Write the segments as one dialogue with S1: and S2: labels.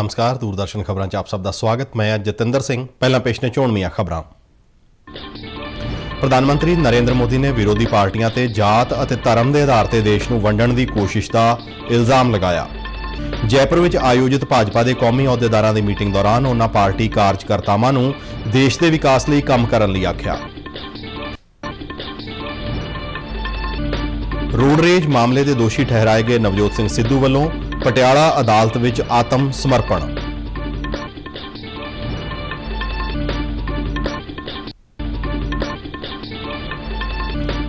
S1: नमस्कार, दूरदर्शन खबरां च आप सब का स्वागत। मैं जतिंदर सिंह। पहला पेश ने चोणवीआं खबरां। प्रधानमंत्री नरेंद्र मोदी ने विरोधी पार्टियां ते जात अते धर्म के आधार पर देश नूं वंडण की कोशिश का इल्जाम लगाया। जयपुर में आयोजित भाजपा के कौमी अहुदेदारां की मीटिंग दौरान उन्हां पार्टी कार्यकर्तावां नूं देश के विकास लई काम करन लई आख्या। रोड रेज मामले के दोषी ठहराए गए नवजोत सिंह सिद्धू वालों पटियाला अदालत विच आत्म समर्पण।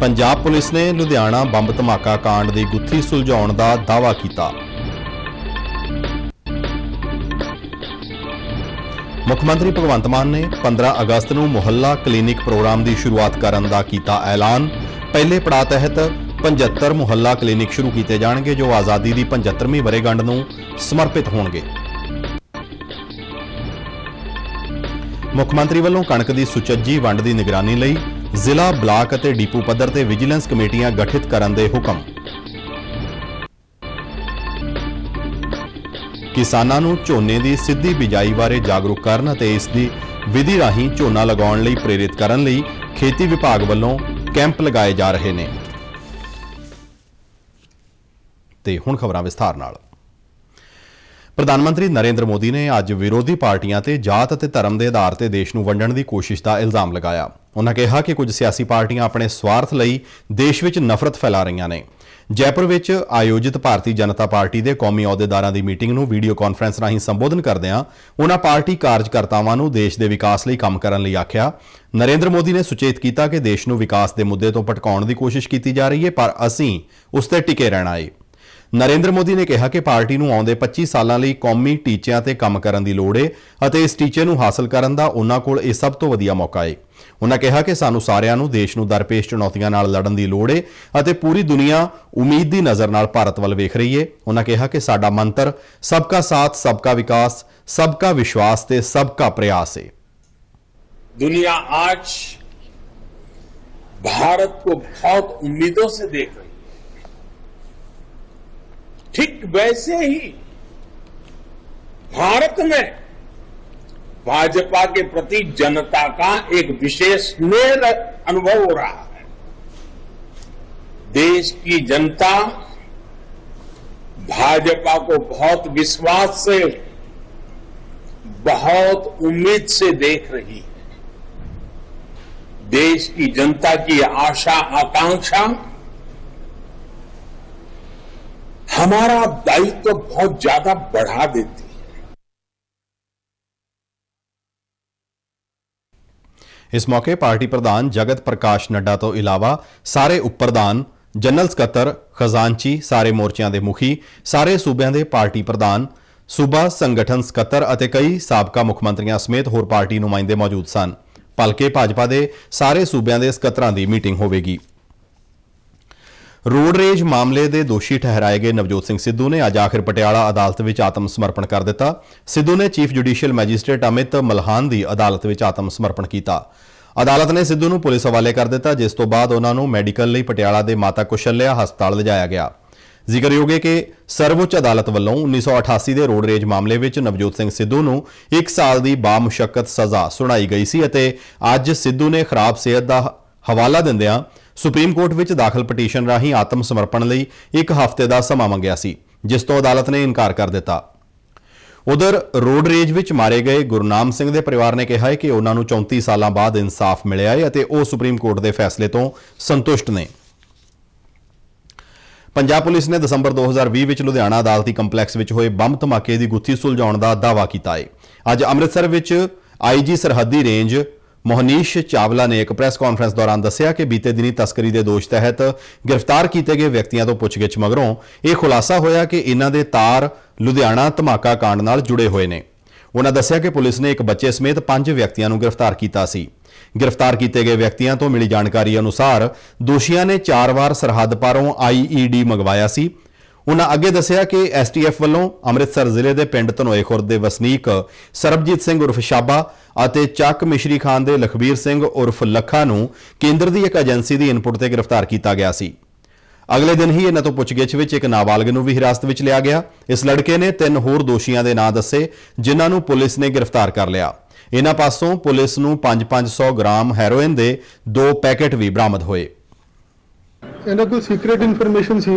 S1: पंजाब पुलिस ने लुधियाना बंब धमाका कांड की गुत्थी सुलझाउण का दावा किया। मुख्यमंत्री भगवंत मान ने 15 अगस्त को मुहल्ला क्लीनिक प्रोग्राम की शुरुआत करने का किया ऐलान। पहले पड़ाव तहत 75 मुहल्ला क्लीनिक शुरू किए जाएंगे जो आज़ादी की 75वीं वरेगंढ को समर्पित होंगे। मुख्यमंत्री वालों कणक की सुचज्जी वंड की निगरानी लई जिला ब्लाक और डिपू पद्धर ते विजिलेंस कमेटियां गठित करने के हुक्म। किसानां नूं झोने की सीधी बिजाई बारे जागरूक करन ते इसकी विधि राहीं झोना लगाउण लई प्रेरित करन लई खेती विभाग वालों कैंप लगाए जा रहे हैं। ते हुण खबरां विस्तार नाल। प्रधानमंत्री नरेंद्र मोदी ने अज विरोधी पार्टियां ते जात अते धर्म के आधार पर देश नूं वंडण की कोशिश का इल्जाम लगाया। उन्होंने कहा कि कुछ सियासी पार्टियां अपने स्वार्थ लई देश विच नफरत फैला रही ने। जयपुर विच आयोजित भारतीय जनता पार्टी के कौमी अहुदेदारां की मीटिंग नूं वीडियो कॉन्फ्रेंस राहीं संबोधन करदिआं उन्हां पार्टी कार्यकर्तावां नूं देश के विकास लई काम करन लई आख्या। नरेंद्र मोदी ने सुचेत किया कि देश नूं विकास के मुद्दे तो भटकाउण की कोशिश की जा रही है, पर असीं उस ते टिके रहना है। नरेंद्र मोदी ने कहा कि पार्टी नूं आउंदे 25 सालां लई कौमी टीचिਆਂ ते काम करन दी लोड़ है अते इस टीचे नूं हासिल करन दा उन्हां कोल इह सब तो वधिया मौका है। उन्होंने कहा कि सानू सारिआं नूं देश नूं दरपेश चुनौतियां नाल लड़न दी लोड़ है अते पूरी दुनिया उम्मीद दी नज़र नाल भारत वल वेख रही है। उन्होंने कहा कि साडा मंत्र सबका साथ, सबका विकास, सबका विश्वास ते सबका प्रयास है।
S2: दुनिया आज भारत को बहुत उम्मीदों से देख रही है। ठीक वैसे ही भारत में भाजपा के प्रति जनता का एक विशेष स्नेह अनुभव हो रहा है। देश की जनता भाजपा को बहुत विश्वास से, बहुत उम्मीद से देख रही है। देश की जनता की आशा आकांक्षा हमारा दायित्व तो बहुत ज्यादा बढ़ा देती है।
S1: इस मौके पार्टी प्रधान जगत प्रकाश नड्डा तो इलावा सारे उपप्रधान, जनरल सकत्तर, खजानची, सारे मोर्चों के मुखी, सारे सूबों के पार्टी प्रधान, सूबा संगठन सकत्तर और कई साबका मुख्यमंत्रियों समेत होर पार्टी नुमाइंदे मौजूद सन। भलके भाजपा के सारे सूबों के सकत्तरां की मीटिंग होवेगी। रोड रेज मामले के दोषी ठहराए गए नवजोत सिंह सिद्धू ने अज आखिर पटियाला अदालत में आत्म समर्पण कर दिता। सिद्धू ने chief judicial magistrate Amit Malhan की अदालत में आत्म समर्पण किया। अदालत ने सिद्धू नूं पुलिस हवाले कर दिता, जिस तो बाद उन्होंने मैडिकल लई पटियाला के माता कुशल्या हस्पताल लिजाया गया। जिक्रयोग है कि सर्वोच्च अदालत वालों 1988 के रोड रेज मामले में नवजोत सिंह सिद्धू नूं 1 साल की बामुशक्कत सज़ा सुनाई गई सी अते अज सिद्धू ने खराब सेहत का हवाला दिंदिआं सुप्रीम कोर्ट में दाखिल पटीशन राहीं आत्म समर्पण लई 1 हफ्ते का समा मंगिया सी, जिस तो अदालत ने इनकार कर दिता। उधर रोड रेज विच मारे गए गुरनाम सिंह के परिवार ने कहा है कि उन्होंने 34 साल बाद इंसाफ मिलिया है अते वो सुप्रीम कोर्ट के फैसले तो संतुष्ट ने। पंजाब पुलिस ने दसंबर 2020 में लुधियाना अदालती कंपलैक्स में होए बंब धमाके की गुत्थी सुलझाउण का दावा किया है। अज अमृतसर में IG सरहदी रेंज मोहनीश चावला ने एक प्रेस कॉन्फ्रेंस दौरान दस्सिया कि बीते दिनी तस्करी के दोष तहत गिरफ्तार किए गए व्यक्तियों तो पुछगिछ मगरों यह खुलासा होया कि इन्हां दे तार लुधियाना धमाका कांड नाल जुड़े हुए ने। उन्होंने दस्सिया कि पुलिस ने एक बच्चे समेत 5 व्यक्तियों को गिरफ्तार किया सी। गिरफ्तार किए गए व्यक्तियों तो मिली जानकारी अनुसार दोषियों ने 4 बार सरहद पारों IED मंगवाया सी। उन्होंने अगे दस्सिया कि STF वालों अमृतसर जिले के पिंड धनोए खुर्द के वसनीक सरबजीत सिंह उर्फ शाबा और चक मिश्री खान के लखबीर सिंह उर्फ लखा नूं केंद्र की एक एजेंसी की इनपुट से गिरफ्तार किया गया सी। ਅਗਲੇ ਦਿਨ ਹੀ ਇਹਨਾਂ ਤੋਂ ਪੁੱਛਗਿੱਛ ਵਿੱਚ ਇੱਕ ਨਾਬਾਲਗ ਨੂੰ ਵੀ ਹਿਰਾਸਤ ਵਿੱਚ ਲਿਆ ਗਿਆ। ਇਸ ਲੜਕੇ ਨੇ 3 ਹੋਰ ਦੋਸ਼ੀਆਂ ਦੇ ਨਾਂ ਦੱਸੇ ਜਿਨ੍ਹਾਂ ਨੂੰ ਪੁਲਿਸ ਨੇ ਗ੍ਰਿਫਤਾਰ ਕਰ ਲਿਆ। ਇਹਨਾਂ ਪਾਸੋਂ ਪੁਲਿਸ ਨੂੰ 500 ਗ੍ਰਾਮ ਹੈਰੋਇਨ ਦੇ 2 ਪੈਕੇਟ ਵੀ ਬਰਾਮਦ ਹੋਏ।
S3: ਇਹਨਾਂ ਕੋਲ ਸੀਕ੍ਰੀਟ ਇਨਫੋਰਮੇਸ਼ਨ ਸੀ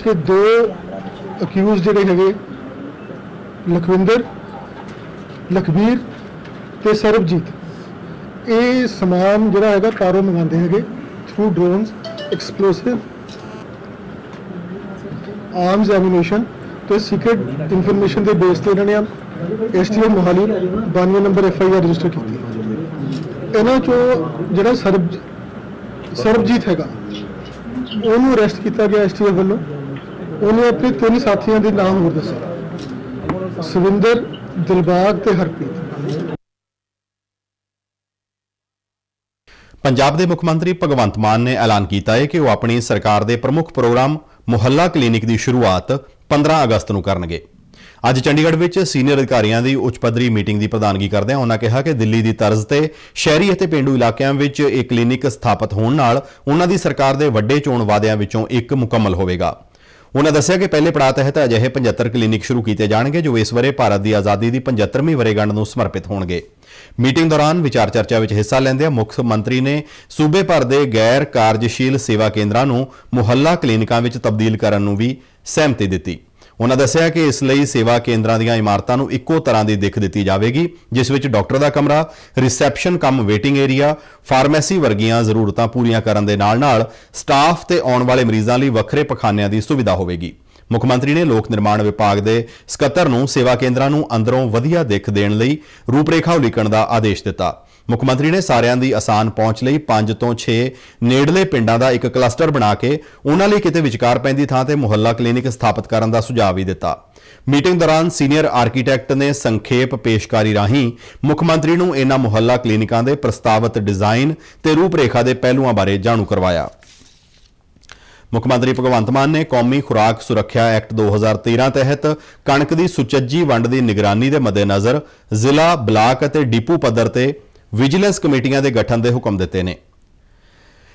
S3: ਕਿ 2 ਅਕਿਊਜ਼ ਜਿਹੜੇ ਹੈਗੇ ਲਖਵਿੰਦਰ, ਲਖਬੀਰ ਤੇ ਸਰਬਜੀਤ ਇਹ ਸਮਾਨ ਜਿਹੜਾ ਹੈਗਾ ਕਾਰੋਂ ਮੰਗਾਉਂਦੇ ਹੈਗੇ ਥਰੂ ਡਰੋਨਸ, ਐਕਸਪਲੋਸਿਵ, ਆਰਮਸ, ਐਮੂਨੇਸ਼ਨ ਤੇ ਸੀਕ੍ਰੀਟ ਇਨਫੋਰਮੇਸ਼ਨ ਦੇ ਬੇਸ ਤੇ ਇਹਨਾਂ ਨੇ STO Mohali 92 number FIR register ਕੀਤੀ। ਇਹਨਾਂ ਚੋਂ ਜਿਹੜਾ ਸਰਬਜੀਤ ਹੈਗਾ ਉਹਨੂੰ ਅਰੈਸਟ ਕੀਤਾ ਗਿਆ STF ਵੱਲੋਂ। ਉਹਨੇ ਆਪਣੇ 3 ਸਾਥੀਆਂ ਦੇ ਨਾਮ ਹੋਰ ਦੱਸੇ, ਸੁਵਿੰਦਰ, ਦਿਲਬਾਗ ਤੇ ਹਰਪ੍ਰੀਤ।
S1: ਪੰਜਾਬ ਦੇ ਮੁੱਖ ਮੰਤਰੀ ਭਗਵੰਤ ਮਾਨ ਨੇ ਐਲਾਨ ਕੀਤਾ ਹੈ ਕਿ ਉਹ ਆਪਣੀ ਸਰਕਾਰ ਦੇ ਪ੍ਰਮੁੱਖ ਪ੍ਰੋਗਰਾਮ ਮੁਹੱਲਾ ਕਲੀਨਿਕ ਦੀ ਸ਼ੁਰੂਆਤ 15 ਅਗਸਤ ਨੂੰ ਕਰਨਗੇ। ਅੱਜ ਚੰਡੀਗੜ੍ਹ ਵਿੱਚ ਸੀਨੀਅਰ ਅਧਿਕਾਰੀਆਂ ਦੀ ਉੱਚ ਪੱਧਰੀ ਮੀਟਿੰਗ ਦੀ ਪ੍ਰਧਾਨਗੀ ਕਰਦਿਆਂ ਉਹਨਾਂ ਕਿਹਾ ਕਿ ਦਿੱਲੀ ਦੀ ਤਰਜ਼ ਤੇ ਸ਼ਹਿਰੀ ਅਤੇ ਪੇਂਡੂ ਇਲਾਕਿਆਂ ਵਿੱਚ ਇਹ ਕਲੀਨਿਕ ਸਥਾਪਿਤ ਹੋਣ ਨਾਲ ਉਹਨਾਂ ਦੀ ਸਰਕਾਰ ਦੇ ਵੱਡੇ ਚੋਣ ਵਾਅਦਿਆਂ ਵਿੱਚੋਂ ਇੱਕ ਮੁਕੰਮਲ ਹੋਵੇਗਾ। ਉਹਨਾਂ ਦੱਸਿਆ ਕਿ ਪਹਿਲੇ ਪੜਾਅ ਤਹਿਤ ਅਜਿਹੇ 75 ਕਲੀਨਿਕ ਸ਼ੁਰੂ ਕੀਤੇ ਜਾਣਗੇ ਜੋ ਇਸ ਵਰੇ ਭਾਰਤ ਦੀ ਆਜ਼ਾਦੀ ਦੀ 75ਵੀਂ ਵਰ੍ਹੇਗੰਢ ਨੂੰ ਸਮਰਪਿਤ ਹੋਣਗੇ। ਮੀਟਿੰਗ ਦੌਰਾਨ ਵਿਚਾਰ ਚਰਚਾ ਵਿੱਚ ਹਿੱਸਾ ਲੈਂਦਿਆਂ ਮੁੱਖ ਮੰਤਰੀ ਨੇ ਸੂਬੇ ਭਰ ਦੇ ਗੈਰ ਕਾਰਜਸ਼ੀਲ ਸੇਵਾ ਕੇਂਦਰਾਂ ਨੂੰ ਮੁਹੱਲਾ ਕਲੀਨਿਕਾਂ ਵਿੱਚ ਤਬਦੀਲ ਕਰਨ ਨੂੰ ਵੀ ਸਹਿਮਤੀ ਦਿੱਤੀ। ਉਹਨਾਂ ਦੱਸਿਆ ਕਿ ਇਸ ਲਈ ਸੇਵਾ ਕੇਂਦਰਾਂ ਦੀਆਂ ਇਮਾਰਤਾਂ ਨੂੰ ਇੱਕੋ ਤਰ੍ਹਾਂ ਦੀ ਦਿੱਖ ਦਿੱਤੀ ਜਾਵੇਗੀ, ਜਿਸ ਵਿੱਚ ਡਾਕਟਰ ਦਾ ਕਮਰਾ, ਰਿਸੈਪਸ਼ਨ ਕਮ ਵੇਟਿੰਗ ਏਰੀਆ, ਫਾਰਮੇਸੀ ਵਰਗੀਆਂ ਜ਼ਰੂਰਤਾਂ ਪੂਰੀਆਂ ਕਰਨ ਦੇ ਨਾਲ-ਨਾਲ ਸਟਾਫ ਤੇ ਆਉਣ ਵਾਲੇ ਮਰੀਜ਼ਾਂ ਲਈ ਵੱਖਰੇ ਪਖਾਨਿਆਂ ਦੀ ਸੁਵਿਧਾ ਹੋਵੇਗੀ। ਮੁੱਖ ਮੰਤਰੀ ਨੇ ਲੋਕ ਨਿਰਮਾਣ ਵਿਭਾਗ ਦੇ ਸਕੱਤਰ ਨੂੰ ਸੇਵਾ ਕੇਂਦਰਾਂ ਨੂੰ ਅੰਦਰੋਂ ਵਧੀਆ ਦਿੱਖ ਦੇਣ ਲਈ ਰੂਪਰੇਖਾ ਉਲੀਕਣ ਦਾ ਆਦੇਸ਼ ਦਿੱਤਾ। ਮੁੱਖ ਮੰਤਰੀ ਨੇ ਸਾਰਿਆਂ ਦੀ ਆਸਾਨ ਪਹੁੰਚ ਲਈ 5 ਤੋਂ 6 ਨੇੜਲੇ ਪਿੰਡਾਂ ਦਾ ਇੱਕ ਕਲਸਟਰ ਬਣਾ ਕੇ ਉਹਨਾਂ ਲਈ ਕਿਤੇ ਵਿਚਕਾਰ ਪੈਂਦੀ ਥਾਂ ਤੇ ਮੁਹੱਲਾ ਕਲੀਨਿਕ ਸਥਾਪਿਤ ਕਰਨ ਦਾ ਸੁਝਾਅ ਵੀ ਦਿੱਤਾ। ਮੀਟਿੰਗ ਦੌਰਾਨ ਸੀਨੀਅਰ ਆਰਕੀਟੈਕਟ ਨੇ ਸੰਖੇਪ ਪੇਸ਼ਕਾਰੀ ਰਾਹੀਂ ਮੁੱਖ ਮੰਤਰੀ ਨੂੰ ਇਹਨਾਂ ਮੁਹੱਲਾ ਕਲੀਨਿਕਾਂ ਦੇ ਪ੍ਰਸਤਾਵਿਤ ਡਿਜ਼ਾਈਨ ਤੇ ਰੂਪਰੇਖਾ ਦੇ ਪਹਿਲੂਆਂ ਬਾਰੇ ਜਾਣੂ ਕਰਵਾਇਆ। ਮੁੱਖ ਮੰਤਰੀ ਭਗਵੰਤ ਮਾਨ ਨੇ ਕੌਮੀ ਖੁਰਾਕ ਸੁਰੱਖਿਆ ਐਕਟ 2013 ਤਹਿਤ ਕਣਕ ਦੀ ਸੁਚੱਜੀ ਵੰਡ ਦੀ ਨਿਗਰਾਨੀ ਦੇ ਮੱਦੇਨਜ਼ਰ ਜ਼ਿਲ੍ਹਾ, ਬਲਾਕ ਅਤੇ ਡਿਪੂ ਪੱਧਰ ਤੇ ਵਿਜੀਲੈਂਸ ਕਮੇਟੀਆਂ ਦੇ ਗਠਨ ਦੇ ਹੁਕਮ ਦਿੱਤੇ ਨੇ।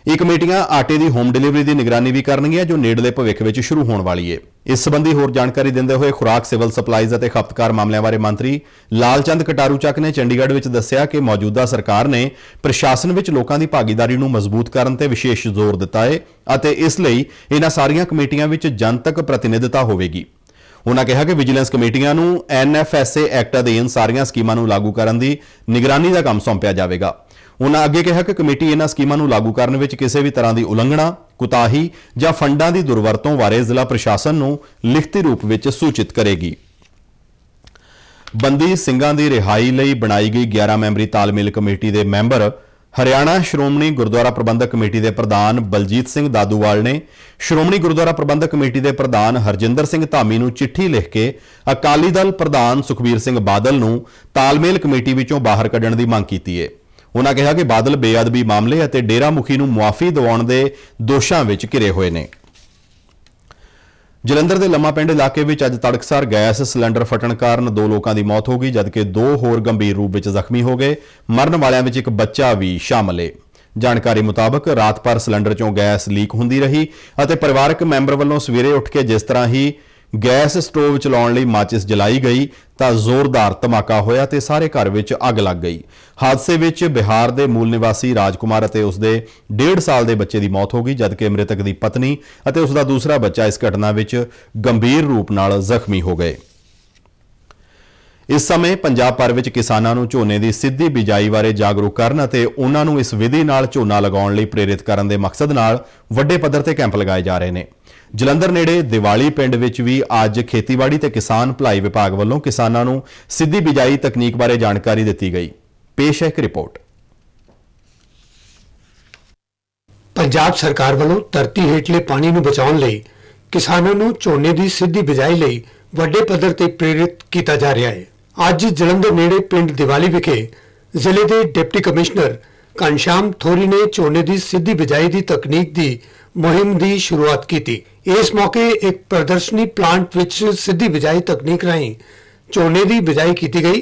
S1: ਇਹ ਕਮੇਟੀਆਂ ਆਟੇ ਦੀ ਹੋਮ ਡਿਲੀਵਰੀ ਦੀ ਨਿਗਰਾਨੀ ਵੀ ਕਰਨਗੀਆਂ ਜੋ ਨੇੜਲੇ ਭਵਿੱਖ ਵਿੱਚ ਸ਼ੁਰੂ ਹੋਣ ਵਾਲੀ ਹੈ। ਇਸ ਸੰਬੰਧੀ ਹੋਰ ਜਾਣਕਾਰੀ ਦਿੰਦੇ ਹੋਏ ਖੁਰਾਕ, ਸਿਵਲ ਸਪਲਾਈਜ਼ ਅਤੇ ਖਪਤਕਾਰ ਮਾਮਲਿਆਂ ਬਾਰੇ ਮੰਤਰੀ ਲਾਲਚੰਦ ਕਟਾਰੂ-ਚੱਕ ਨੇ ਚੰਡੀਗੜ੍ਹ ਵਿੱਚ ਦੱਸਿਆ ਕਿ ਮੌਜੂਦਾ ਸਰਕਾਰ ਨੇ ਪ੍ਰਸ਼ਾਸਨ ਵਿੱਚ ਲੋਕਾਂ ਦੀ ਭਾਗੀਦਾਰੀ ਨੂੰ ਮਜ਼ਬੂਤ ਕਰਨ ਤੇ ਵਿਸ਼ੇਸ਼ ਜ਼ੋਰ ਦਿੱਤਾ ਹੈ ਅਤੇ ਇਸ ਲਈ ਇਹਨਾਂ ਸਾਰੀਆਂ ਕਮੇਟੀਆਂ ਵਿੱਚ ਜਨਤਕ ਪ੍ਰਤੀਨਿਧਤਾ ਹੋਵੇਗੀ। ਉਹਨਾਂ ਕਿਹਾ ਕਿ ਵਿਜੀਲੈਂਸ ਕਮੇਟੀਆਂ ਨੂੰ NFSA ਐਕਟ ਅਧੀਨ ਸਾਰੀਆਂ ਸਕੀਮਾਂ ਨੂੰ ਲਾਗੂ ਕਰਨ ਦੀ ਨਿਗਰਾਨੀ ਦਾ ਕੰਮ ਸੌਂਪਿਆ ਜਾਵੇਗਾ। ਉਹਨਾਂ ਅੱਗੇ ਕਿਹਾ ਕਿ ਕਮੇਟੀ ਇਹਨਾਂ ਸਕੀਮਾਂ ਨੂੰ ਲਾਗੂ ਕਰਨ ਵਿੱਚ ਕਿਸੇ ਵੀ ਤਰ੍ਹਾਂ ਦੀ ਉਲੰਘਣਾ, ਕੁਤਾਹੀ ਜਾਂ ਫੰਡਾਂ ਦੀ ਦੁਰਵਰਤੋਂ ਬਾਰੇ ਜ਼ਿਲ੍ਹਾ ਪ੍ਰਸ਼ਾਸਨ ਨੂੰ ਲਿਖਤੀ ਰੂਪ ਵਿੱਚ ਸੂਚਿਤ ਕਰੇਗੀ। ਬੰਦੀ ਸਿੰਘਾਂ ਦੀ ਰਿਹਾਈ ਲਈ ਬਣਾਈ ਗਈ 11 ਮੈਂਬਰੀ ਤਾਲਮੇਲ ਕਮੇਟੀ ਦੇ ਮੈਂਬਰ ਹਰਿਆਣਾ ਸ਼੍ਰੋਮਣੀ ਗੁਰਦੁਆਰਾ ਪ੍ਰਬੰਧਕ ਕਮੇਟੀ ਦੇ ਪ੍ਰਧਾਨ ਬਲਜੀਤ ਸਿੰਘ ਦਾਦੂਵਾਲ ਨੇ ਸ਼੍ਰੋਮਣੀ ਗੁਰਦੁਆਰਾ ਪ੍ਰਬੰਧਕ ਕਮੇਟੀ ਦੇ ਪ੍ਰਧਾਨ ਹਰਜਿੰਦਰ ਸਿੰਘ ਧਾਮੀ ਨੂੰ ਚਿੱਠੀ ਲਿਖ ਕੇ ਅਕਾਲੀ ਦਲ ਪ੍ਰਧਾਨ ਸੁਖਬੀਰ ਸਿੰਘ ਬਾਦਲ ਨੂੰ ਤਾਲਮੇਲ ਕਮੇਟੀ ਵਿੱਚੋਂ ਬਾਹਰ ਕੱਢਣ ਦੀ ਮੰਗ ਕੀਤੀ ਹੈ। ਉਹਨਾਂ ਕਿਹਾ ਕਿ ਬਾਦਲ ਬੇਅਦਬੀ ਮਾਮਲੇ ਅਤੇ ਡੇਰਾ ਮੁਖੀ ਨੂੰ ਮੁਆਫੀ ਦਿਵਾਉਣ ਦੇ ਦੋਸ਼ਾਂ ਵਿੱਚ ਘਿਰੇ ਹੋਏ ਨੇ। ਜਲੰਧਰ ਦੇ ਲੰਮਾ ਪਿੰਡ ਇਲਾਕੇ ਵਿੱਚ ਅੱਜ ਤੜਕਸਾਰ ਗੈਸ ਸਿਲੰਡਰ ਫਟਣ ਕਾਰਨ 2 ਲੋਕਾਂ ਦੀ ਮੌਤ ਹੋ ਗਈ ਜਦਕਿ 2 ਹੋਰ ਗੰਭੀਰ ਰੂਪ ਵਿੱਚ ਜ਼ਖਮੀ ਹੋ ਗਏ। ਮਰਨ ਵਾਲਿਆਂ ਵਿੱਚ ਇੱਕ ਬੱਚਾ ਵੀ ਸ਼ਾਮਲ ਹੈ। ਜਾਣਕਾਰੀ ਮੁਤਾਬਕ ਰਾਤ ਭਰ ਸਿਲੰਡਰ ਚੋਂ ਗੈਸ ਲੀਕ ਹੁੰਦੀ ਰਹੀ ਅਤੇ ਪਰਿਵਾਰਕ ਮੈਂਬਰ ਵੱਲੋਂ ਸਵੇਰੇ ਉੱਠ ਕੇ ਜਿਸ ਤਰ੍ਹਾਂ ਹੀ ਗੈਸ ਸਟੋਵ ਚਲਾਉਣ ਲਈ ਮਾਚਿਸ ਜਲਾਈ ਗਈ ਤਾਂ ਜ਼ੋਰਦਾਰ ਧਮਾਕਾ ਹੋਇਆ ਤੇ ਸਾਰੇ ਘਰ ਵਿੱਚ ਅੱਗ ਲੱਗ ਗਈ। ਹਾਦਸੇ ਵਿੱਚ ਬਿਹਾਰ ਦੇ ਮੂਲ ਨਿਵਾਸੀ ਰਾਜਕੁਮਾਰ ਅਤੇ ਉਸਦੇ 1.5 ਸਾਲ ਦੇ ਬੱਚੇ ਦੀ ਮੌਤ ਹੋ ਗਈ ਜਦਕਿ ਮ੍ਰਿਤਕ ਦੀ ਪਤਨੀ ਅਤੇ ਉਸਦਾ ਦੂਸਰਾ ਬੱਚਾ ਇਸ ਘਟਨਾ ਵਿੱਚ ਗੰਭੀਰ ਰੂਪ ਨਾਲ ਜ਼ਖਮੀ ਹੋ ਗਏ। ਇਸ ਸਮੇਂ ਪੰਜਾਬ ਭਰ ਵਿੱਚ ਕਿਸਾਨਾਂ ਨੂੰ ਝੋਨੇ ਦੀ ਸਿੱਧੀ ਬਿਜਾਈ ਬਾਰੇ ਜਾਗਰੂਕ ਕਰਨ ਅਤੇ ਉਹਨਾਂ ਨੂੰ ਇਸ ਵਿਧੀ ਨਾਲ ਝੋਨਾ ਲਗਾਉਣ ਲਈ ਪ੍ਰੇਰਿਤ ਕਰਨ ਦੇ ਮਕਸਦ ਨਾਲ ਵੱਡੇ ਪੱਧਰ ਤੇ ਕੈਂਪ ਲਗਾਏ ਜਾ ਰਹੇ ਨੇ। ਜਲੰਧਰ ਨੇੜੇ ਦੀਵਾਲੀ ਪਿੰਡ ਵਿੱਚ ਵੀ ਅੱਜ ਖੇਤੀਬਾੜੀ ਤੇ ਕਿਸਾਨ ਭਲਾਈ ਵਿਭਾਗ ਵੱਲੋਂ ਕਿਸਾਨਾਂ ਨੂੰ ਸਿੱਧੀ ਬਿਜਾਈ ਤਕਨੀਕ ਬਾਰੇ ਜਾਣਕਾਰੀ ਦਿੱਤੀ ਗਈ। ਪੇਸ਼ ਹੈ ਇੱਕ ਰਿਪੋਰਟ।
S4: ਪੰਜਾਬ ਸਰਕਾਰ ਵੱਲੋਂ ਧਰਤੀ ਹੇਠਲੇ ਪਾਣੀ ਨੂੰ ਬਚਾਉਣ ਲਈ ਕਿਸਾਨਾਂ ਨੂੰ ਝੋਨੇ ਦੀ ਸਿੱਧੀ ਬਿਜਾਈ ਲਈ ਵੱਡੇ ਪੱਧਰ ਤੇ ਪ੍ਰੇਰਿਤ ਕੀਤਾ ਜਾ ਰਿਹਾ ਹੈ। ਅੱਜ ਜਲੰਧਰ ਨੇੜੇ ਪਿੰਡ ਦੀਵਾਲੀ ਵਿਖੇ ਜ਼ਿਲ੍ਹੇ ਦੇ ਡਿਪਟੀ ਕਮਿਸ਼ਨਰ ਘਨਸ਼ਾਮ ਥੋਰੀ ਨੇ ਝੋਨੇ ਦੀ ਸਿੱਧੀ ਬਿਜਾਈ ਦੀ ਤਕਨੀਕ ਦੀ ਮੁਹਿੰਮ ਦੀ ਸ਼ੁਰੂਆਤ ਕੀਤੀ। ਇਸ ਮੌਕੇ ਇੱਕ ਪ੍ਰਦਰਸ਼ਨੀ ਪਲਾਂਟ ਵਿੱਚ ਸਿੱਧੀ ਬਿਜਾਈ ਤਕਨੀਕ ਰਾਹੀਂ ਝੋਨੇ ਦੀ ਬਿਜਾਈ ਕੀਤੀ ਗਈ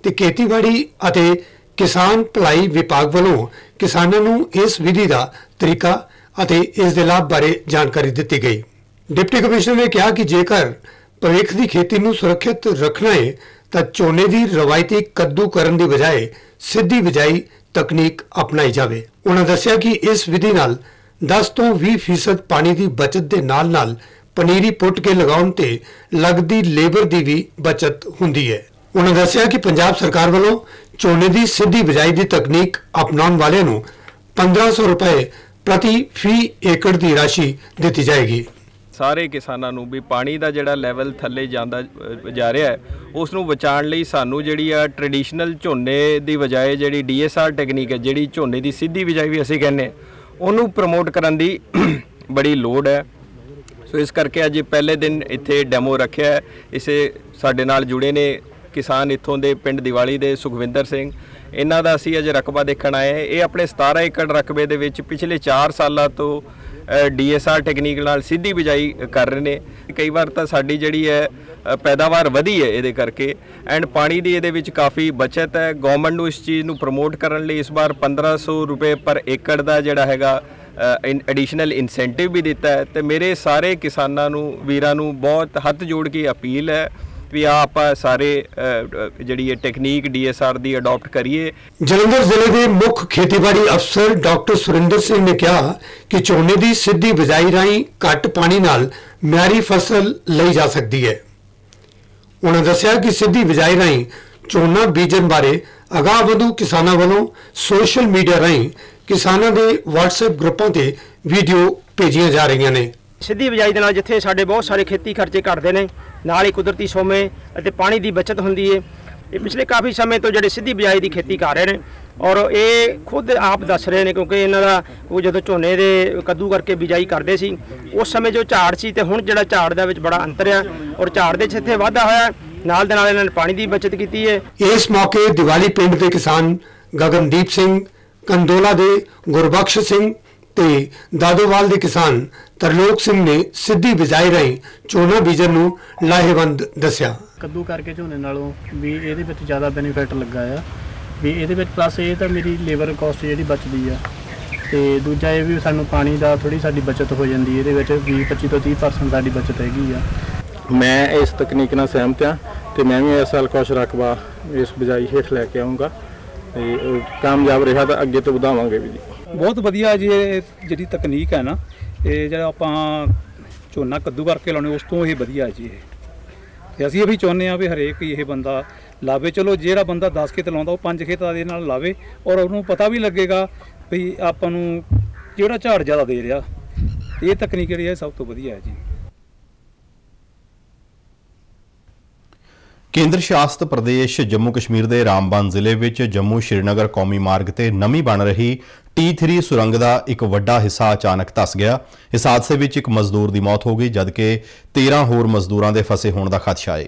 S4: ਤੇ ਖੇਤੀਬਾੜੀ ਅਤੇ ਕਿਸਾਨ ਭਲਾਈ ਵਿਭਾਗ ਵੱਲੋਂ ਕਿਸਾਨਾਂ ਨੂੰ ਇਸ ਵਿਧੀ ਦਾ ਤਰੀਕਾ ਅਤੇ ਇਸ ਦੇ ਲਾਭ ਬਾਰੇ ਜਾਣਕਾਰੀ ਦਿੱਤੀ ਗਈ। ਡਿਪਟੀ ਕਮਿਸ਼ਨਰ ਨੇ ਕਿਹਾ ਕਿ ਜੇਕਰ ਭਵਿੱਖ ਦੀ ਖੇਤੀ ਨੂੰ ਸੁਰੱਖਿਅਤ ਰੱਖਣਾ ਹੈ ਤਾਂ ਝੋਨੇ ਦੀ ਰਵਾਇਤੀ ਕੱਦੂ ਕਰਨ ਦੀ ਬਜਾਏ ਸਿੱਧੀ ਬਿਜਾਈ ਤਕਨੀਕ ਅਪਣਾਈ ਜਾਵੇ। ਉਹਨਾਂ ਦੱਸਿਆ ਕਿ ਇਸ ਵਿਧੀ ਨਾਲ 10 ਤੋਂ 20% ਪਾਣੀ ਦੀ ਬਚਤ ਦੇ ਨਾਲ-ਨਾਲ ਪਨੀਰੀ ਪੁੱਟ ਕੇ ਲਗਾਉਣ ਤੇ ਲੱਗਦੀ ਲੇਬਰ ਦੀ ਵੀ ਬਚਤ ਹੁੰਦੀ ਹੈ। ਉਹਨਾਂ ਦੱਸਿਆ ਕਿ ਪੰਜਾਬ ਸਰਕਾਰ ਵੱਲੋਂ ਝੋਨੇ ਦੀ ਸਿੱਧੀ ਬਿਜਾਈ ਦੀ ਤਕਨੀਕ ਅਪਣਾਉਣ ਵਾਲਿਆਂ ਨੂੰ 1500 ਰੁਪਏ ਪ੍ਰਤੀ ਫੀ ਏਕੜ ਦੀ ਰਾਸ਼ੀ ਦਿੱਤੀ ਜਾਏਗੀ।
S5: ਸਾਰੇ ਕਿਸਾਨਾਂ ਨੂੰ ਵੀ ਪਾਣੀ ਦਾ ਜਿਹੜਾ ਲੈਵਲ ਥੱਲੇ ਜਾ ਰਿਹਾ ਹੈ ਉਸ ਨੂੰ ਬਚਾਉਣ ਲਈ ਸਾਨੂੰ ਜਿਹੜੀ ਆ ਟ੍ਰੈਡੀਸ਼ਨਲ ਝੋਨੇ ਦੀ ਬਜਾਏ ਜਿਹੜੀ DSR ਟੈਕਨੀਕ ਹੈ, ਜਿਹੜੀ ਝੋਨੇ ਦੀ ਸਿੱਧੀ ਬਿਜਾਈ ਵੀ ਅਸੀਂ ਕਹਿੰਦੇ ਉਹਨੂੰ ਪ੍ਰਮੋਟ ਕਰਨ ਦੀ ਬੜੀ ਲੋੜ ਹੈ। ਸੋ ਇਸ ਕਰਕੇ ਅੱਜ ਪਹਿਲੇ ਦਿਨ ਇੱਥੇ ਡੈਮੋ ਰੱਖਿਆ ਹੈ। ਇਸੇ ਸਾਡੇ ਨਾਲ ਜੁੜੇ ਨੇ ਕਿਸਾਨ ਇੱਥੋਂ ਦੇ ਪਿੰਡ ਦੀਵਾਲੀ ਦੇ ਸੁਖਵਿੰਦਰ ਸਿੰਘ, ਇਹਨਾਂ ਦਾ ਅਸੀਂ ਅੱਜ ਰਕਬਾ ਦੇਖਣ ਆਏ ਹਾਂ। ਇਹ ਆਪਣੇ 17 ਏਕੜ ਰਕਬੇ ਦੇ ਵਿੱਚ ਪਿਛਲੇ 4 ਸਾਲਾਂ ਤੋਂ DSR ਟੈਕਨੀਕ ਨਾਲ ਸਿੱਧੀ ਬਿਜਾਈ ਕਰ ਰਹੇ ਨੇ। ਕਈ ਵਾਰ ਤਾਂ ਸਾਡੀ ਜਿਹੜੀ ਹੈ ਪੈਦਾਵਾਰ ਵਧੀ ਹੈ ਇਹਦੇ ਕਰਕੇ, ਐਂਡ ਪਾਣੀ ਦੀ ਇਹਦੇ ਵਿੱਚ ਕਾਫੀ ਬਚਤ ਹੈ। ਗਵਰਨਮੈਂਟ ਨੂੰ ਇਸ ਚੀਜ਼ ਨੂੰ ਪ੍ਰਮੋਟ ਕਰਨ ਲਈ ਇਸ ਵਾਰ 1500 ਰੁਪਏ ਪਰ ਏਕੜ ਦਾ ਜਿਹੜਾ ਹੈਗਾ ਐਡੀਸ਼ਨਲ ਇਨਸੈਂਟਿਵ ਵੀ ਦਿੱਤਾ ਹੈ। ਤੇ ਮੇਰੇ ਸਾਰੇ ਕਿਸਾਨਾਂ ਨੂੰ ਵੀਰਾਂ ਨੂੰ ਬਹੁਤ ਹੱਥ ਜੋੜ ਕੇ ਅਪੀਲ ਹੈ ਵੀ ਆਪਾਂ ਸਾਰੇ ਜਿਹੜੀ ਟੈਕਨੀਕ DSR ਦੀ ਅਡਾਪਟ ਕਰੀਏ।
S4: ਜਲੰਧਰ ਜ਼ਿਲ੍ਹੇ ਦੇ ਮੁੱਖ ਖੇਤੀਬਾੜੀ ਅਫਸਰ ਡਾਕਟਰ ਸੁਰਿੰਦਰ ਸਿੰਘ ਨੇ ਕਿਹਾ ਕਿ ਝੋਨੇ ਦੀ ਸਿੱਧੀ ਬਿਜਾਈ ਰਾਹੀਂ ਘੱਟ ਪਾਣੀ ਨਾਲ ਮਿਆਰੀ ਫਸਲ ਲਈ ਜਾ ਸਕਦੀ ਹੈ। ਉਹਨਾਂ ਦੱਸਿਆ ਕਿ ਸਿੱਧੀ ਬਿਜਾਈ ਰਾਹੀਂ ਝੋਨਾ ਬੀਜਣ ਬਾਰੇ ਅਗਾਂਹ ਵਧੂ ਕਿਸਾਨਾਂ ਵੱਲੋਂ ਸੋਸ਼ਲ ਮੀਡੀਆ ਰਾਹੀਂ ਕਿਸਾਨਾਂ ਦੇ WhatsApp ਗਰੁੱਪਾਂ ਤੇ ਵੀਡੀਓ ਭੇਜੀਆਂ ਜਾ ਰਹੀਆਂ ਨੇ।
S6: ਸਿੱਧੀ ਬਿਜਾਈ ਦੇ ਨਾਲ ਜਿੱਥੇ ਸਾਡੇ ਬਹੁਤ ਸਾਰੇ ਖੇਤੀ ਖਰਚੇ ਘਟਦੇ ਨੇ, ਨਾਲ ਹੀ ਕੁਦਰਤੀ ਸੋਮੇ ਅਤੇ ਪਾਣੀ ਦੀ ਬਚਤ ਹੁੰਦੀ ਹੈ। ਇਹ ਪਿਛਲੇ ਕਾਫੀ ਸਮੇਂ ਤੋਂ ਜਿਹੜੇ ਸਿੱਧੀ ਬਿਜਾਈ ਦੀ ਖੇਤੀ ਕਰ ਰਹੇ ਨੇ ਔਰ ਇਹ ਖੁਦ ਆਪ ਦੱਸ ਰਹੇ ਨੇ, ਕਿਉਂਕਿ ਇਹਨਾਂ ਦਾ ਉਹ ਜਦੋਂ ਝੋਨੇ ਦੇ ਕੱਦੂ ਕਰਕੇ ਬਿਜਾਈ ਕਰਦੇ ਸੀ ਉਸ ਸਮੇਂ ਜੋ ਝਾੜ ਸੀ ਤੇ ਹੁਣ ਜਿਹੜਾ ਝਾੜ ਦਾ ਵਿੱਚ ਬੜਾ ਅੰਤਰ ਆ ਔਰ ਝਾੜ ਦੇ ਜਿੱਥੇ ਵਾਧਾ ਹੋਇਆ, ਨਾਲ ਦੇ ਨਾਲ ਇਹਨਾਂ ਨੇ ਪਾਣੀ ਦੀ ਬਚਤ ਕੀਤੀ ਹੈ।
S4: ਇਸ ਮੌਕੇ ਦੀਵਾਲੀ ਪਿੰਡ ਦੇ ਕਿਸਾਨ ਗਗਨਦੀਪ ਸਿੰਘ, ਕੰਦੋਲਾ ਦੇ ਗੁਰਬਖਸ਼ ਸਿੰਘ ਤੇ ਦਾਦੋਵਾਲ ਦੇ ਕਿਸਾਨ ਤਰਲੋਕ ਸਿੰਘ ਨੇ ਸਿੱਧੀ ਬਿਜਾਈ ਰਾਹੀਂ ਝੋਨਾ ਬੀਜਣ ਨੂੰ ਲਾਹੇਵੰਦ ਦੱਸਿਆ।
S7: ਕੱਦੂ ਕਰਕੇ ਝੋਨੇ ਨਾਲੋਂ ਵੀ ਇਹਦੇ ਵਿੱਚ ਜ਼ਿਆਦਾ ਬੈਨੀਫਿਟ ਲੱਗਾ ਆ ਵੀ ਇਹਦੇ ਵਿੱਚ ਪਲੱਸ ਇਹ ਤਾਂ ਮੇਰੀ ਲੇਬਰ ਕਾਸਟ ਜਿਹੜੀ ਬਚਦੀ ਆ ਤੇ ਦੂਜਾ ਇਹ ਵੀ ਸਾਨੂੰ ਪਾਣੀ ਦਾ ਥੋੜੀ ਸਾਡੀ ਬਚਤ ਹੋ ਜਾਂਦੀ, ਇਹਦੇ ਵਿੱਚ 20-25 ਤੋਂ 30% ਸਾਡੀ ਬਚਤ ਹੈਗੀ ਆ।
S8: ਮੈਂ ਇਸ ਤਕਨੀਕ ਨਾਲ ਸਹਿਮਤ ਹਾਂ ਤੇ ਮੈਂ ਵੀ ਇਸ ਸਾਲ ਕੁਛ ਰਕਬਾ ਇਸ ਬਿਜਾਈ ਹੇਠ ਲੈ ਕੇ ਆਉਂਗਾ ਤੇ ਕਾਮਯਾਬ ਰਿਹਾ ਤਾਂ ਅੱਗੇ ਤੋਂ ਵਧਾਵਾਂਗੇ ਵੀ ਜੀ।
S9: ਬਹੁਤ ਵਧੀਆ ਜੀ ਇਹ ਜਿਹੜੀ ਤਕਨੀਕ ਹੈ ਨਾ, ਇਹ ਜਿਹੜਾ ਆਪਾਂ ਝੋਨਾ ਕੱਦੂ ਕਰਕੇ ਲਾਉਣੇ ਉਸ ਤੋਂ ਇਹ ਵਧੀਆ ਜੀ ਇਹ, ਤੇ ਅਸੀਂ ਇਹ ਵੀ ਚਾਹੁੰਦੇ ਹਾਂ ਵੀ ਹਰੇਕ ਇਹ ਬੰਦਾ ਲਾਵੇ। ਚਲੋ ਜਿਹੜਾ ਬੰਦਾ 10 ਖੇਤ ਲਾਉਂਦਾ ਉਹ 5 ਖੇਤਾਂ ਦੇ ਨਾਲ ਲਾਵੇ ਔਰ ਉਹਨੂੰ ਪਤਾ ਵੀ ਲੱਗੇਗਾ ਵੀ ਆਪਾਂ ਨੂੰ ਜਿਹੜਾ ਝਾੜ ਜ਼ਿਆਦਾ ਦੇ ਰਿਹਾ। ਇਹ ਤਕਨੀਕ ਜਿਹੜੀ ਹੈ ਸਭ ਤੋਂ ਵਧੀਆ ਹੈ ਜੀ।
S1: ਕੇਂਦਰ ਸ਼ਾਸਿਤ ਪ੍ਰਦੇਸ਼ ਜੰਮੂ ਕਸ਼ਮੀਰ ਦੇ ਰਾਮਬਨ ਜ਼ਿਲ੍ਹੇ ਵਿੱਚ ਜੰਮੂ ਸ਼੍ਰੀਨਗਰ ਕੌਮੀ ਮਾਰਗ ਤੇ ਨਵੀਂ ਬਣ ਰਹੀ T3 ਸੁਰੰਗ ਦਾ ਇੱਕ ਵੱਡਾ ਹਿੱਸਾ ਅਚਾਨਕ ਧੱਸ ਗਿਆ। ਇਸ ਹਾਦਸੇ ਵਿੱਚ ਇੱਕ ਮਜ਼ਦੂਰ ਦੀ ਮੌਤ ਹੋ ਗਈ ਜਦਕਿ 13 ਹੋਰ ਮਜ਼ਦੂਰਾਂ ਦੇ ਫਸੇ ਹੋਣ ਦਾ ਖਦਸ਼ਾ ਹੈ।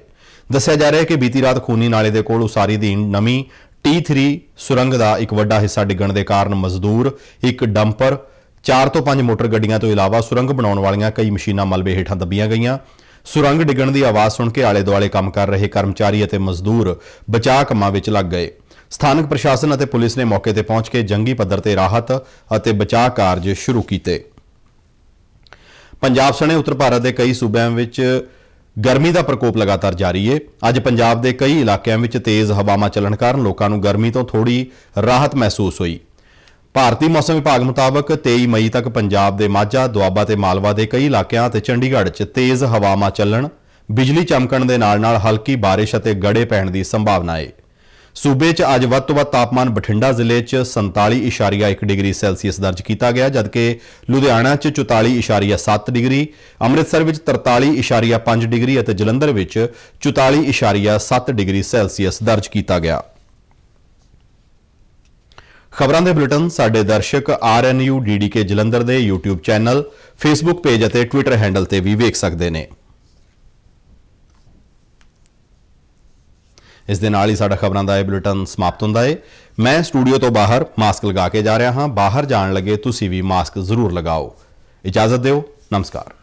S1: ਦੱਸਿਆ ਜਾ ਰਿਹਾ ਹੈ ਕਿ ਬੀਤੀ ਰਾਤ ਖੂਨੀ ਨਾਲੇ ਦੇ ਕੋਲ ਉਸਾਰੀ ਦੀ ਨਵੀਂ T3 ਸੁਰੰਗ ਦਾ ਇੱਕ ਵੱਡਾ ਹਿੱਸਾ ਡਿੱਗਣ ਦੇ ਕਾਰਨ ਮਜ਼ਦੂਰ, ਇੱਕ ਡੰਪਰ, 4 ਤੋਂ 5 ਮੋਟਰ ਗੱਡੀਆਂ ਤੋਂ ਇਲਾਵਾ ਸੁਰੰਗ ਬਣਾਉਣ ਵਾਲੀਆਂ ਕਈ ਮਸ਼ੀਨਾਂ ਮਲਬੇ ਹੇਠਾਂ ਦੱਬੀਆਂ ਗਈਆਂ। ਸੁਰੰਗ ਡਿੱਗਣ ਦੀ ਆਵਾਜ਼ ਸੁਣ ਕੇ ਆਲੇ ਦੁਆਲੇ ਕੰਮ ਕਰ ਰਹੇ ਕਰਮਚਾਰੀ ਅਤੇ ਮਜ਼ਦੂਰ ਬਚਾਅ ਕੰਮਾਂ ਵਿੱਚ ਲੱਗ ਗਏ। ਸਥਾਨਕ ਪ੍ਰਸ਼ਾਸਨ ਅਤੇ ਪੁਲਿਸ ਨੇ ਮੌਕੇ ਤੇ ਪਹੁੰਚ ਕੇ ਜੰਗੀ ਪੱਧਰ ਤੇ ਰਾਹਤ ਅਤੇ ਬਚਾਅ ਕਾਰਜ ਸ਼ੁਰੂ ਕੀਤੇ। ਪੰਜਾਬ ਸਣੇ ਉੱਤਰ ਭਾਰਤ ਦੇ ਕਈ ਸੂਬਿਆਂ ਵਿੱਚ ਗਰਮੀ ਦਾ ਪ੍ਰਕੋਪ ਲਗਾਤਾਰ ਜਾਰੀ ਹੈ। ਅੱਜ ਪੰਜਾਬ ਦੇ ਕਈ ਇਲਾਕਿਆਂ ਵਿੱਚ ਤੇਜ਼ ਹਵਾਵਾਂ ਚੱਲਣ ਕਾਰਨ ਲੋਕਾਂ ਨੂੰ ਗਰਮੀ ਤੋਂ ਥੋੜੀ ਰਾਹਤ ਮਹਿਸੂਸ ਹੋਈ। ਭਾਰਤੀ ਮੌਸਮ ਵਿਭਾਗ ਮੁਤਾਬਕ 23 ਮਈ ਤੱਕ ਪੰਜਾਬ ਦੇ ਮਾਝਾ, ਦੁਆਬਾ ਤੇ ਮਾਲਵਾ ਦੇ ਕਈ ਇਲਾਕਿਆਂ ਅਤੇ ਚੰਡੀਗੜ੍ਹ 'ਚ ਤੇਜ਼ ਹਵਾਵਾਂ ਚੱਲਣ, ਬਿਜਲੀ ਚਮਕਣ ਦੇ ਨਾਲ-ਨਾਲ ਹਲਕੀ ਬਾਰਿਸ਼ ਅਤੇ ਗੜੇ ਪੈਣ ਦੀ ਸੰਭਾਵਨਾ ਹੈ। ਸੂਬੇ 'ਚ ਅੱਜ ਵੱਧ ਤੋਂ ਵੱਧ ਤਾਪਮਾਨ ਬਠਿੰਡਾ ਜ਼ਿਲ੍ਹੇ 'ਚ 47.1 ਡਿਗਰੀ ਸੈਲਸੀਅਸ ਦਰਜ ਕੀਤਾ ਗਿਆ ਜਦਕਿ ਲੁਧਿਆਣਾ 'ਚ 44.7 ਡਿਗਰੀ, ਅੰਮ੍ਰਿਤਸਰ ਵਿੱਚ 43.5 ਡਿਗਰੀ ਅਤੇ ਜਲੰਧਰ ਵਿੱਚ 44.7 ਡਿਗਰੀ ਸੈਲਸੀਅਸ ਦਰਜ ਕੀਤਾ ਗਿਆ। ਖਬਰਾਂ ਦੇ ਬੁਲੇਟਿਨ ਸਾਡੇ ਦਰਸ਼ਕ RNU DDK ਜਲੰਧਰ ਦੇ YouTube ਚੈਨਲ, Facebook ਪੇਜ ਅਤੇ Twitter ਹੈਂਡਲ ਤੇ ਵੀ ਵੇਖ ਸਕਦੇ ਨੇ। ਇਸ ਦੇ ਨਾਲ ਹੀ ਸਾਡਾ ਖਬਰਾਂ ਦਾ ਇਹ ਬੁਲੇਟਿਨ ਸਮਾਪਤ ਹੁੰਦਾ ਹੈ। ਮੈਂ ਸਟੂਡੀਓ ਤੋਂ ਬਾਹਰ ਮਾਸਕ ਲਗਾ ਕੇ ਜਾ ਰਿਹਾ ਹਾਂ। ਬਾਹਰ ਜਾਣ ਲੱਗੇ ਤੁਸੀਂ ਵੀ ਮਾਸਕ ਜ਼ਰੂਰ ਲਗਾਓ। ਇਜਾਜ਼ਤ ਦਿਓ। ਨਮਸਕਾਰ।